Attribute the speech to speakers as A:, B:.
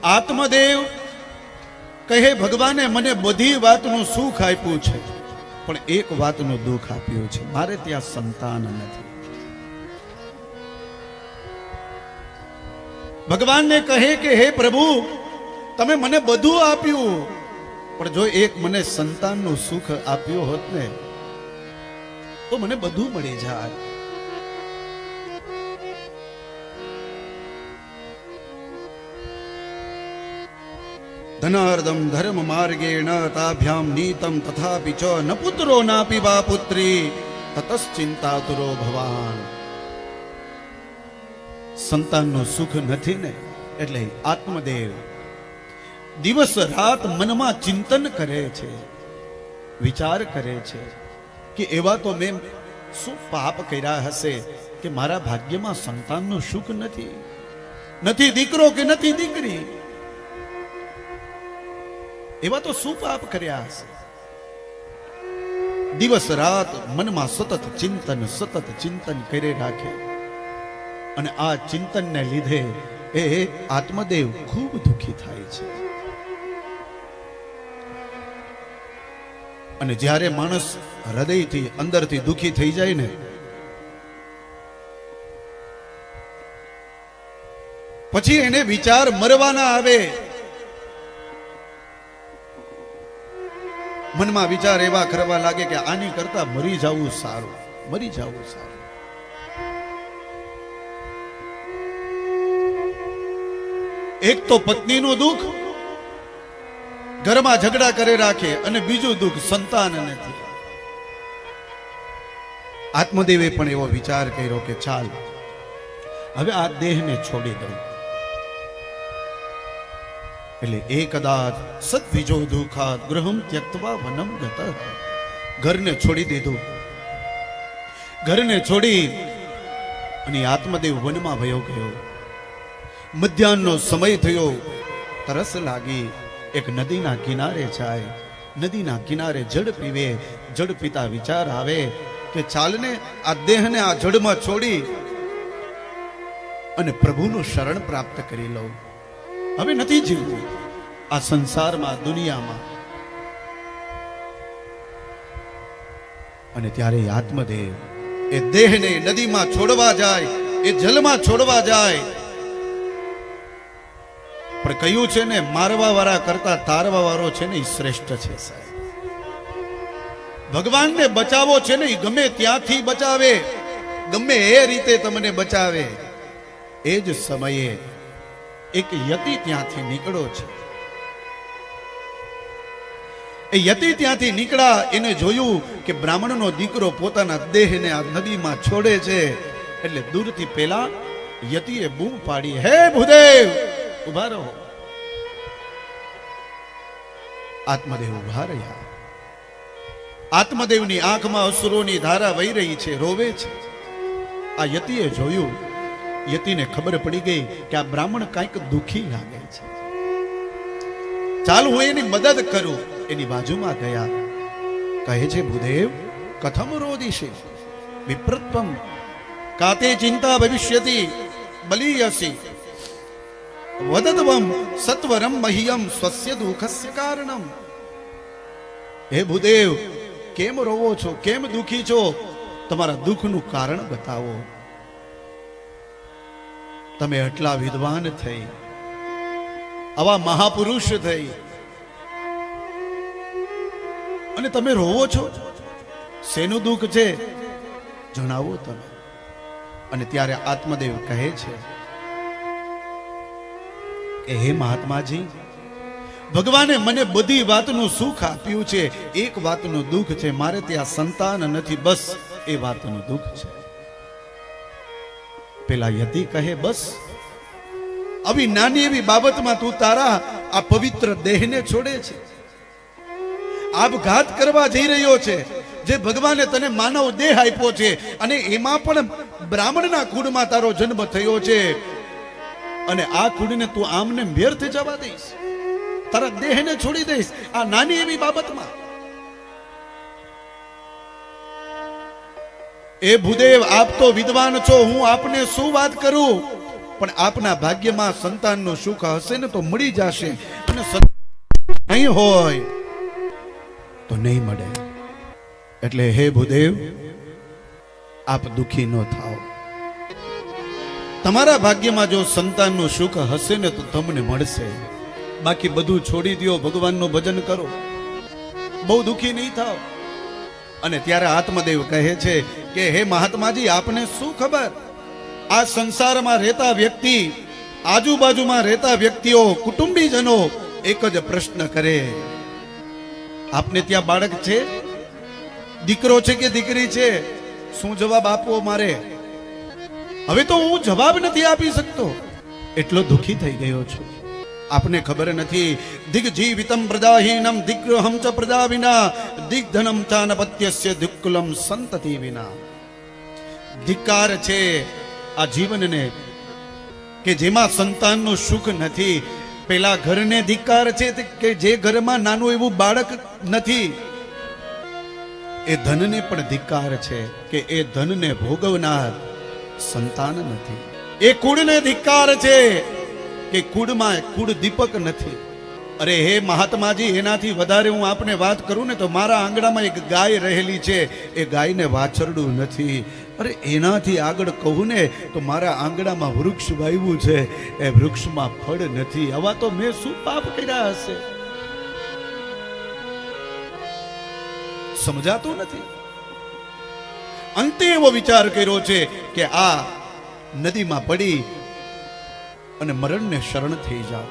A: આત્મદેવ કહે ભગવાને મને બધી વાતનું સુખ આપ્યું છે, પણ એક વાતનું દુઃખ આપ્યું છે, મારે ત્યાં સંતાન નથી. ભગવાનને કહે કે હે પ્રભુ, તમે મને બધું આપ્યું, પણ જો એક મને સંતાનનું સુખ આપ્યું હોત ને તો મને બધું મળી જાય. ધનાર્દમ ધર્મ માર્ગેણ તાભ્યામ નીતમ તથાપિ ચ ન પુત્રો નાપી વા પુત્રી તતશ્ચિંતાતુરો ભવાન. સંતાનનું સુખ નથી ને એટલે આત્મદેવ દિવસ રાત મનમાં ચિંતન કરે છે, વિચાર કરે છે કે એવા તો મેં શું પાપ કર્યા હશે કે મારા ભાગ્યમાં સંતાનનું સુખ નથી, નથી દીકરો કે નથી દીકરી, એવા તો શું પાપ કર્યા હશે. દિવસ રાત મનમાં સતત ચિંતન કરી રાખે અને આ ચિંતનને લીધે એ આત્મદેવ ખૂબ દુઃખી થાય છે. અને જ્યારે માણસ હૃદયથી અંદરથી દુઃખી થઈ જાય ને પછી એને વિચાર મરવાના આવે. મનમાં વિચાર એવા કરવા લાગે કે આની કરતા મરી જવું સારું, મરી જવું સારું. એક તો પત્નીનું દુઃખ ઘરમાં ઝઘડા કરે રાખે અને બીજું દુઃખ સંતાન નથી. આત્મદેવે પણ એવો વિચાર કર્યો કે ચાલ હવે આ દેહને છોડી દઉં. એટલે એકદાચ સદ્વિજો દુઃખાત ગૃહમ ત્યક્ત્વા વનમ ગતઃ. ઘરને છોડી દીધું, ઘરને છોડી અને આત્મદેવ વનમાં વયો ગયો. મધ્યાહનનો સમય થયો, તરસ લાગી, એક નદીના કિનારે જાય, નદીના કિનારે જળ પીવે. જળ પીતા વિચાર આવે કે ચાલને આ દેહને આ જળમાં છોડી અને પ્રભુનું શરણ પ્રાપ્ત કરી લઉં. હવે નથી જીવવું આ સંસારમાં, દુનિયામાં. અને ત્યારે આત્મદેવ એ દેહને નદીમાં છોડવા જાય, એ જલમાં છોડવા જાય. પણ કહ્યું છે ને, મારવા વાળા કરતા તારવા વાળો છે ને એ શ્રેષ્ઠ છે સાહેબ. ભગવાનને બચાવો છે ને એ ગમે ત્યાંથી બચાવે, ગમે એ રીતે તમને બચાવે. એ જ સમયે એક યતિ ત્યાંથી નીકળ્યો છે. એ યતિ ત્યાંથી નીકળ્યા, એને જોયું કે બ્રાહ્મણનો દીકરો પોતાના દેહને આ નદીમાં છોડે છે. એટલે દૂરથી પેલા યતિએ બૂમ પાડી, હે ભૂદેવ ઉભા રહો. આત્મદેવ ઉભા રહ્યા. આત્મદેવની આંખમાં અશ્રુની ધારા વહી રહી છે, રોવે છે. આ યતિએ જોયું, યતિને ખબર પડી ગઈ કે આ બ્રાહ્મણ કંઈક દુખી લાગે છે, ચાલ હું એની મદદ કરું. એની બાજુમાં ગયા, કહે છે ભૂદેવ કથમ રોદિષે વિપ્રત્વમ કાતે ચિંતા ભવિષ્યતિ બલીયસી વદત્વમ સત્વરમ મહ્યમ સ્વસ્ય દુઃખસ્ય કારણમ. હે ભૂદેવ, કેમ રોવો છો, કેમ દુખી છો, તમારા દુઃખનું કારણ બતાવો. તમે આટલા વિદ્વાન થઈ, આવા મહાપુરુષ થઈ અને તમે રોવો છો, શેનું દુઃખ છે જણાવો તમે. અને ત્યારે આત્મદેવ કહે છે કે હે મહાત્માજી, ભગવાને મને બધી વાતનું સુખ આપ્યું છે, એક વાતનું દુઃખ છે, મારે ત્યાં સંતાન નથી, બસ એ વાતનું દુઃખ છે. પેલા યતિ કહે બસ આવી નાની એવી બાબતમાં તું તારા આ પવિત્ર દેહને છોડે છે, આપઘાત કરવા જઈ રહ્યો છે. જે ભગવાને તને માનવ દેહ આપ્યો છે અને એમાં પણ બ્રાહ્મણના કુળમાં તારો જન્મ થયો છે, અને આ કુળને તું આમને વ્યર્થ જવા દઈશ, તારા દેહને છોડી દઈશ આ નાની એવી બાબતમાં. એ ભૂદેવ, આપ તો વિદ્વાન છો, હું આપને શું વાત કરું. પણ આપના ભાગ્યમાં સંતાનનું સુખ હશે ને તો મળી જશે, અને સંતાન નહીં હોય તો નહીં મળે. એટલે હે ભૂદેવ, આપ દુખી ન થાઓ. તમારા ભાગ્યમાં જો સંતાનનું સુખ હશે ને તો તમને મળશે. બાકી બધું છોડી દો, ભગવાનનું ભજન કરો, બહુ દુખી નહીં થાવ. અને ત્યારે આત્મદેવ કહે છે કે હે મહાત્માજી, આપને શું ખબર? આ સંસારમાં રહેતા વ્યક્તિ, આજુબાજુમાં રહેતા વ્યક્તિઓ, કુટુંબીજનો એક જ પ્રશ્ન કરે, આપને ત્યાં બાળક છે, દીકરો છે કે દીકરી છે? શું જવાબ આપવો મારે? હવે તો હું જવાબ નથી આપી શકતો, એટલો દુખી થઈ ગયો છું. આપને ખબર નથી, દિગ્જીવિતમ પ્રજાહીનમ દિગ્રહમ ચ પ્રજા વિના દિગ્ધનમ ચાનપત્યસ્ય દિક્કુલમ સંતતિ વિના. ધિક્કાર છે આ જીવનને કે જેમાં સંતાનનું સુખ નથી. પેલા ઘરને ધિક્કાર છે કે જે ઘરમાં નાનું એવું બાળક નથી. એ ધનને પણ ધિક્કાર છે કે એ ધનને ભોગવનાર સંતાન નથી. એ કુળને ધિક્કાર છે કે કુળમાં કુળ દીપક નથી. અરે હે મહાત્માજી, એનાથી વધારે હું આપને વાત કરું ને તો મારા આંગણામાં એક ગાય રહેલી છે, એ ગાયને વાછરડું નથી. અરે એનાથી આગળ કહું ને તો મારા આંગણામાં વૃક્ષ વાવ્યું છે, એ વૃક્ષમાં ફળ નથી. આવા તો મેં શું પાપ કર્યા હશે? સમજાતું નથી. અંતે એવો વિચાર કર્યો છે કે આ નદીમાં પડી અને મરણને શરણ થઈ જાઓ.